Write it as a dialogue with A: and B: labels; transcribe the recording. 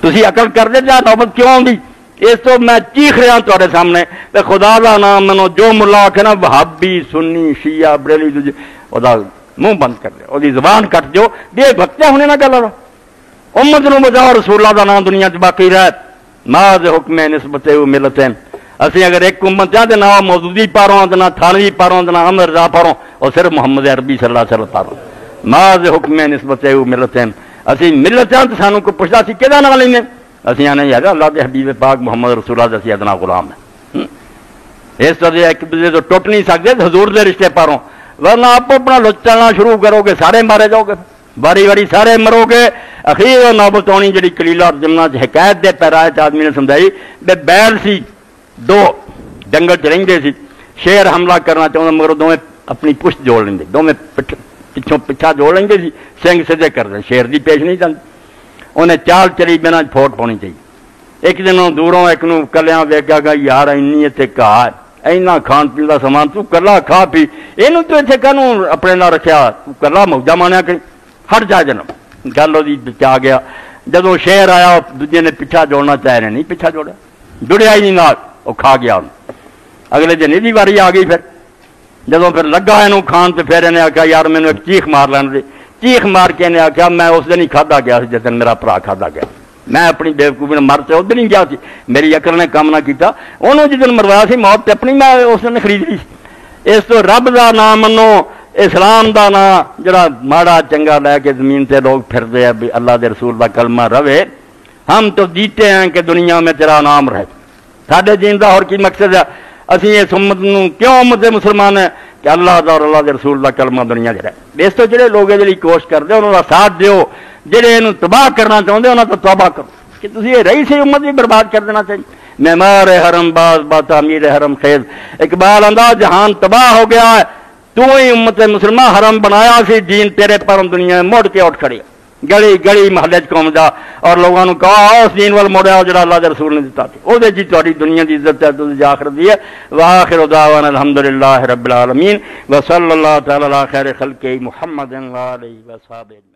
A: تسی عقل کر دے جا نوبت کیوں آئی؟ اس تو میں چیخ رہا تھوڑے سامنے تے خدا دا نام منو جو ملا آکھے نا وہابی سنی شیعہ بریلی دوجے او دا منہ بند کر دے او دی زبان کٹ جو دے بھکتے ہونے نہ گل امت نو بچاؤ رسول اللہ دا نام دنیا چ باقی رہے ماذ حکم نسبت ملتین اسی اگر ایک امت چاہتے نہ موجودی پاروں نہ تھانوی پاروں نہ امر رضا پاروں اور صرف محمد عربی صلی اللہ علیہ وسلم پاروں ماذ حکم نسبت ملتین اسی ملت چاہتے سانو کو پوچھتا سی کہدا نہ لینے اسی آنے یار اللہ کے حبیب پاک محمد رسول اللہ جیسی ادنا غلام ہے اس طرح ایک دوسرے تو ٹوٹ نہیں سکتے حضور دے رشتے پاروں ورنہ آپ اپنا لچ چلنا شروع کرو گے سارے مارے جاؤ گے باری باری سارے مرو گے اخیر نوبت آنی جڑی کلیلہ اور جمنا حکایت دے پیرائے آدمی نے سمجھائی بے بیل سی دو جنگل چ رہندے سی شیر حملہ کرنا چاہتا مگر دونوں اپنی پشت جوڑ لیں دونوں پچھوں پچھا جوڑ لیں جی سنگ سدھے کر دیں شیر دی پیش نہیں چلتی انہیں چال چلی بنا فوٹ پانی چاہیے ایک دن دوروں ایک نو کلیاں ویگا گا یار اینی اتنے کہا اینا کھان پین کا سامان تو کلا کھا پی یہ تو اتنے کہنوں اپنے نہ رکھا تو کلا موجہ مانیا کہ ہٹ جا جنم گل وہ آ گیا جدو شیر آیا دوجے نے پیچھا جوڑنا چاہ رہے نہیں پیچھا جوڑا جڑیا ہی نہیں نال وہ کھا گیا اگلے دن یہ واری آ گئی پھر جدو پھر لگا یہ کھان تو پھر انہیں آخیا یار مینو ایک چیخ مار لین دے چیخ مار کے انہیں آخیا میں اس دن ہی کھادا گیا جس دن میرا برا کھادا گیا میں اپنی بےوقوفی مر سے اس دن ہی گیا سی میری عقل نے کام نہ کیتا انہوں جس دن مروایا سی موت اپنی میں اس دن خرید لی اس تو رب دا نام منو اسلام دا نام جڑا ماڑا چنگا لے کے زمین تے لوگ پھر دے بھی اللہ دے رسول دا کلمہ رہے ہم تو جیتے ہیں کہ دنیا میں تیرا نام رہے ساڈے جین دا اور کی مقصد ہے اسی اس امت نو کیوں امت مسلمان ہے کہ اللہ دا اور اللہ دے رسول دا کلمہ دنیا دے رہے اس تو جڑے لوگ یہ کوشش کرتے انہوں کا ساتھ دیو جڑے انہوں تباہ کرنا چاہتے انہوں تو توبہ کرو کہ تسی یہ رہی سی امت بھی برباد کر دینا چاہیے معمار حرم باز با تعمیر حرم خیز اقبال آندا جہان تباہ ہو گیا ہے تو ہی امت مسلمہ حرم بنایا سی دین تیرے پر دنیا میں مڑ کے اٹھ کھڑی گلی گلی محلے قوم جا اور لوگوں نے کہا اس دین وال مڑیا جڑا اللہ دے رسول نے دیتا تھی وہ جی تہاڈی دنیا دی عزت ہے تو آخرت دی ہے واخر دعوانا الحمدللہ رب العالمین وصلی اللہ تعالی علی خیر خلقہ محمد و علیہ وصحبہ